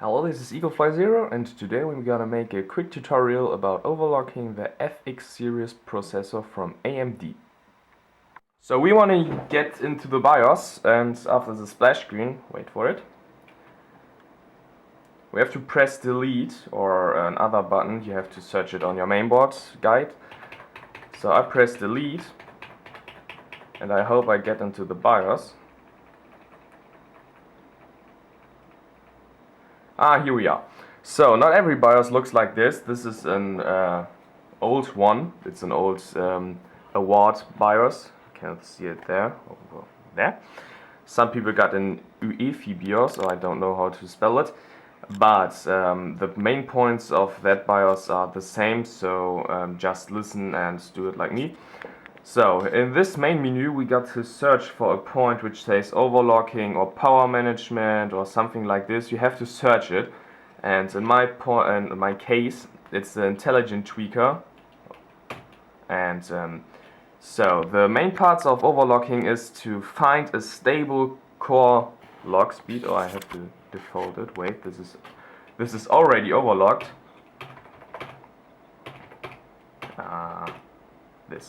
Hello, this is EagleFly0 and today we're gonna make a quick tutorial about overclocking the FX series processor from AMD. So we want to get into the BIOS, and after the splash screen, wait for it, we have to press delete or another button. You have to search it on your mainboard guide. So I press delete and I hope I get into the BIOS. Here we are. So not every BIOS looks like this. This is an old one. It's an old award BIOS. You can see it there, over there. Some people got an UEFI BIOS, or I don't know how to spell it. But the main points of that BIOS are the same, so just listen and do it like me. So in this main menu we got to search for a point which says overclocking or power management or something like this. You have to search it, and in my case it's the intelligent tweaker. And so the main parts of overclocking is to find a stable core lock speed. Oh, I have to default it. Wait, this is already overclocked.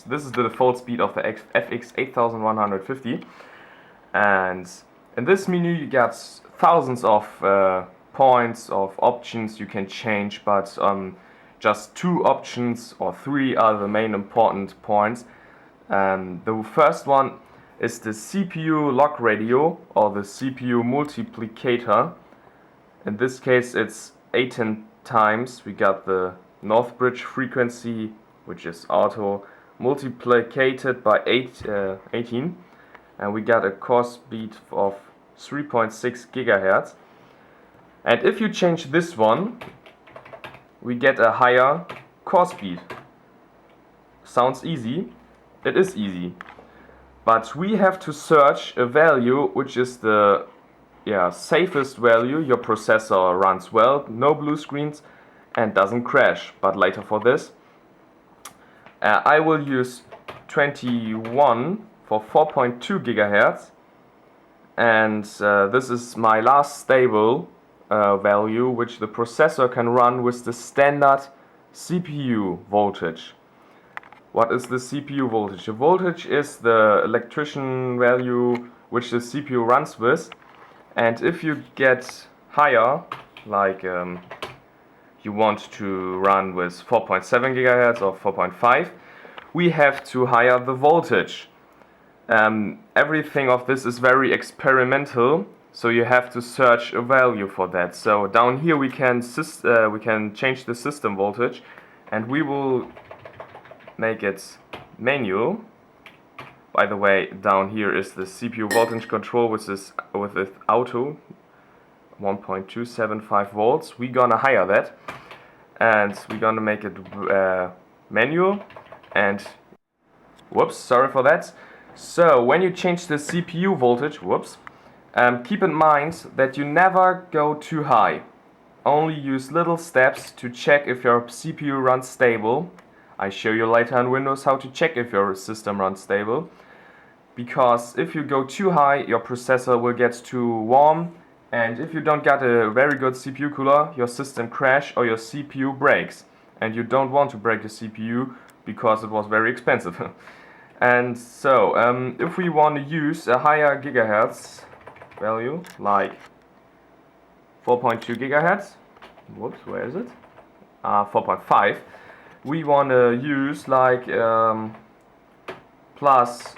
This is the default speed of the FX-8150, and in this menu you get thousands of points of options you can change, but just two options or three are the main important points. The first one is the CPU lock radio or the CPU multiplicator. In this case it's 18 times. We got the North Bridge frequency, which is auto, multiplied by 18, and we got a core speed of 3.6 gigahertz. And if you change this one, we get a higher core speed. Sounds easy. It is easy, but we have to search a value which is the safest value. Your processor runs well, no blue screens, and doesn't crash. But later for this, I will use 21 for 4.2 gigahertz, and this is my last stable value which the processor can run with the standard CPU voltage. What is the CPU voltage? The voltage is the electrician value which the CPU runs with, and if you get higher, like you want to run with 4.7 gigahertz or 4.5, we have to higher the voltage. Everything of this is very experimental, so you have to search a value for that. So down here we can change the system voltage, and we will make it manual. By the way, down here is the CPU voltage control, which is with it auto 1.275 volts. We're gonna higher that, and we're gonna make it manual. And whoops, sorry for that. So when you change the CPU voltage, keep in mind that you never go too high. Only use little steps to check if your CPU runs stable. I show you later in Windows how to check if your system runs stable, because if you go too high, your processor will get too warm, and if you don't get a very good CPU cooler, your system crash or your CPU breaks, and you don't want to break the CPU because it was very expensive. And so if we want to use a higher gigahertz value, like 4.2 gigahertz, where is it? 4.5. We want to use like plus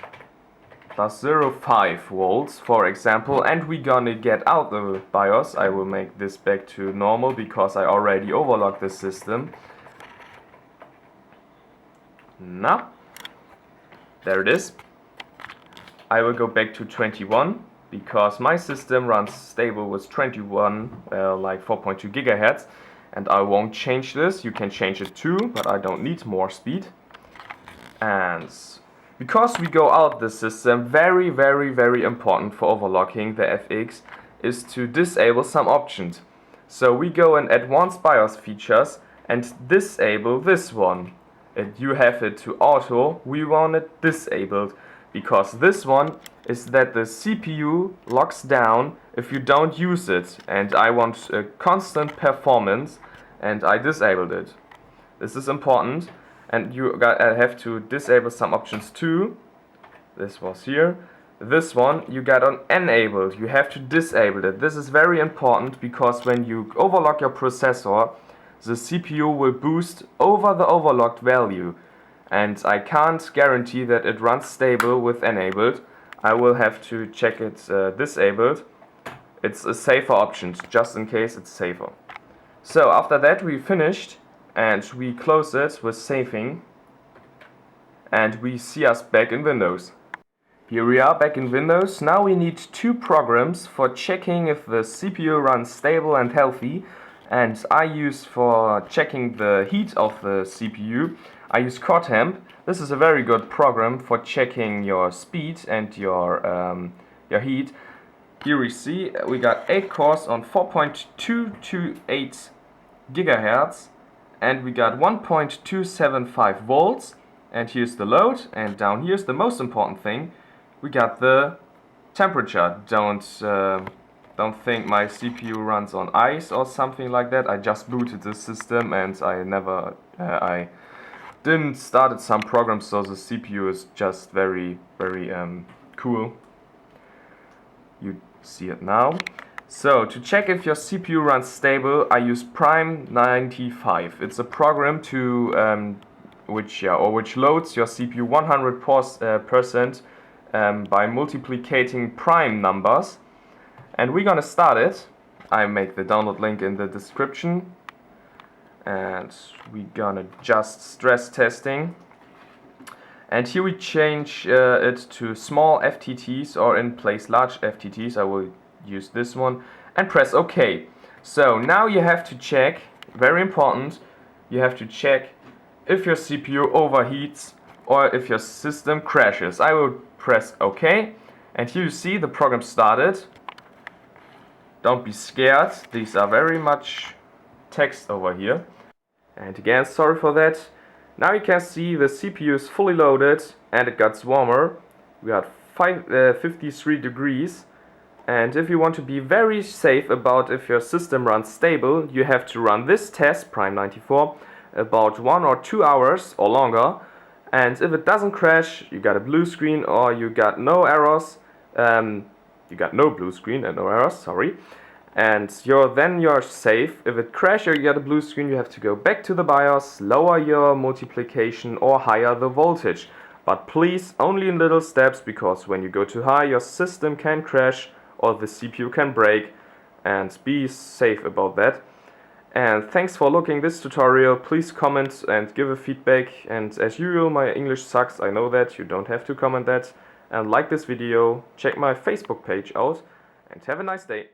0.5 volts, for example, and we're gonna get out the BIOS. I will make this back to normal because I already overclocked the system. Now, there it is. I will go back to 21 because my system runs stable with 21, like 4.2 gigahertz. And I won't change this. You can change it too, but I don't need more speed. And because we go out the system, very important for overclocking the FX is to disable some options. So we go in Advanced BIOS features and disable this one. And you have it to auto. We want it disabled because this one is that the CPU locks down if you don't use it, and I want a constant performance, and I disabled it. This is important, and you have to disable some options too. This was here. This one you got on enabled. You have to disable it. This is very important because when you overclock your processor, the CPU will boost over the overclocked value, and I can't guarantee that it runs stable with enabled. I will have to check it disabled. It's a safer option, just in case it's safer. So after that we finished, and we close it with saving, and we see us back in Windows. Here we are back in Windows. Now we need two programs for checking if the CPU runs stable and healthy, and I use for checking the heat of the CPU, I use CoreTemp. This is a very good program for checking your speed and your heat. Here we see we got 8 cores on 4.228 gigahertz, and we got 1.275 volts, and here's the load, and down here's the most important thing. We got the temperature. Don't think my CPU runs on ice or something like that. I just booted the system, and I didn't started some programs, so the CPU is just very cool. You see it now. So to check if your CPU runs stable, I use Prime95. It's a program to which loads your CPU 100% by multiplicating prime numbers, and we're gonna start it. I make the download link in the description, and we're gonna just stress testing, and here we change it to small FTTs, or in place large FTTs. I will use this one, and press OK. So now you have to check, very important, you have to check if your CPU overheats or if your system crashes. I will press OK, and here you see the program started. Don't be scared, these are very much text over here. And again, sorry for that. Now you can see the CPU is fully loaded, and it got warmer. We got 53 degrees. And if you want to be very safe about if your system runs stable, you have to run this test, Prime94, about 1 or 2 hours or longer. And if it doesn't crash, you got a blue screen, or you got no errors. You got no blue screen and no errors, sorry. And then you're safe. If it crashes or you get a blue screen, you have to go back to the BIOS, lower your multiplication or higher the voltage. But please, only in little steps, because when you go too high, your system can crash or the CPU can break, and be safe about that. And thanks for looking this tutorial. Please comment and give a feedback, and as usual my English sucks, I know that, you don't have to comment that. And like this video, check my Facebook page out, and have a nice day.